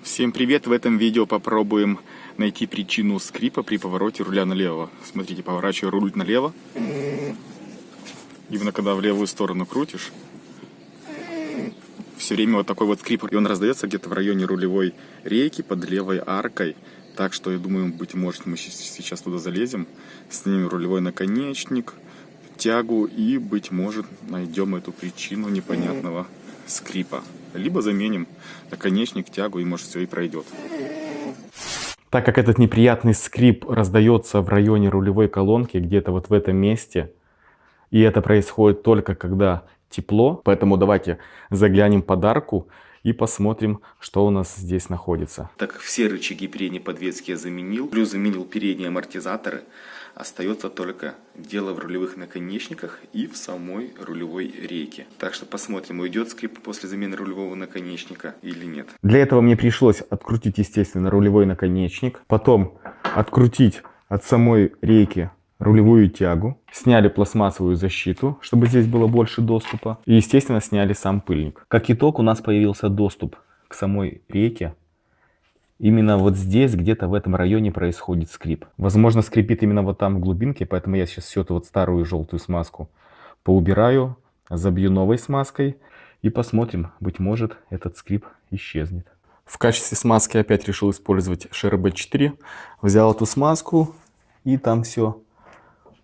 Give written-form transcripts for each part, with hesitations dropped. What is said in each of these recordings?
Всем привет! В этом видео попробуем найти причину скрипа при повороте руля налево. Смотрите, поворачиваю руль налево. Именно когда в левую сторону крутишь, все время вот такой вот скрип. И он раздается где-то в районе рулевой рейки под левой аркой. Так что, я думаю, быть может, мы сейчас туда залезем, снимем рулевой наконечник, тягу и, быть может, найдем эту причину непонятного скрипа. Либо заменим наконечник, тягу, и может все и пройдет. Так как этот неприятный скрип раздается в районе рулевой колонки, где-то вот в этом месте, и это происходит только когда тепло, поэтому давайте заглянем под арку и посмотрим, что у нас здесь находится. Так как все рычаги передней подвески я заменил, плюс заменил передние амортизаторы, остается только дело в рулевых наконечниках и в самой рулевой рейке. Так что посмотрим, уйдет скрип после замены рулевого наконечника или нет. Для этого мне пришлось открутить, естественно, рулевой наконечник, потом открутить от самой рейки рулевую тягу, сняли пластмассовую защиту, чтобы здесь было больше доступа, и, естественно, сняли сам пыльник. Как итог, у нас появился доступ к самой рейке. Именно вот здесь, где-то в этом районе происходит скрип. Возможно, скрипит именно вот там в глубинке, поэтому я сейчас всю эту вот старую желтую смазку поубираю, забью новой смазкой и посмотрим, быть может, этот скрип исчезнет. В качестве смазки опять решил использовать ШРБ-4. Взял эту смазку и там все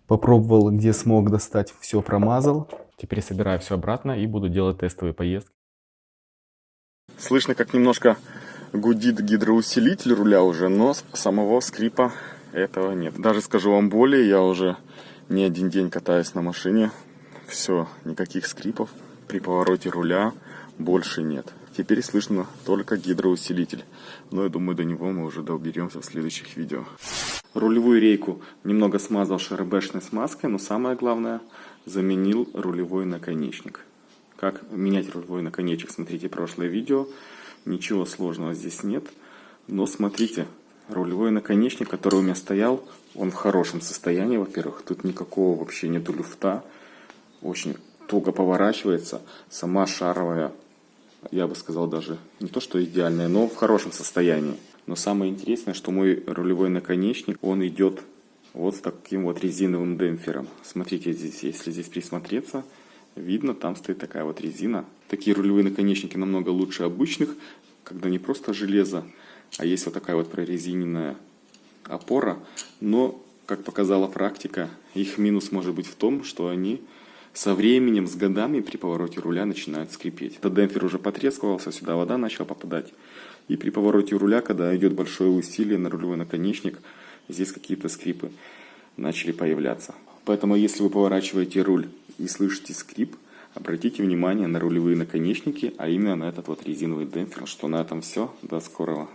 попробовал, где смог достать, все промазал. Теперь собираю все обратно и буду делать тестовые поездки. Слышно, как немножко гудит гидроусилитель руля уже, но самого скрипа этого нет. Даже скажу вам более, я уже не один день катаюсь на машине. Все, никаких скрипов при повороте руля больше нет. Теперь слышно только гидроусилитель. Но я думаю, до него мы уже доберемся в следующих видео. Рулевую рейку немного смазал ШРБшной смазкой, но самое главное, заменил рулевой наконечник. Как менять рулевой наконечник, смотрите прошлое видео. Ничего сложного здесь нет. Но смотрите, рулевой наконечник, который у меня стоял, он в хорошем состоянии, во-первых. Тут никакого вообще нету люфта. Очень туго поворачивается. Сама шаровая, я бы сказал, даже не то что идеальная, но в хорошем состоянии. Но самое интересное, что мой рулевой наконечник, он идет вот с таким вот резиновым демпфером. Смотрите, здесь, если здесь присмотреться, видно, там стоит такая вот резина. Такие рулевые наконечники намного лучше обычных, когда не просто железо, а есть вот такая вот прорезиненная опора. Но, как показала практика, их минус может быть в том, что они со временем, с годами при повороте руля начинают скрипеть. Этот демпфер уже потрескивался, сюда вода начала попадать. И при повороте руля, когда идет большое усилие на рулевой наконечник, здесь какие-то скрипы начали появляться. Поэтому, если вы поворачиваете руль и слышите скрип, обратите внимание на рулевые наконечники, а именно на этот вот резиновый демпфер. Что на этом все. До скорого.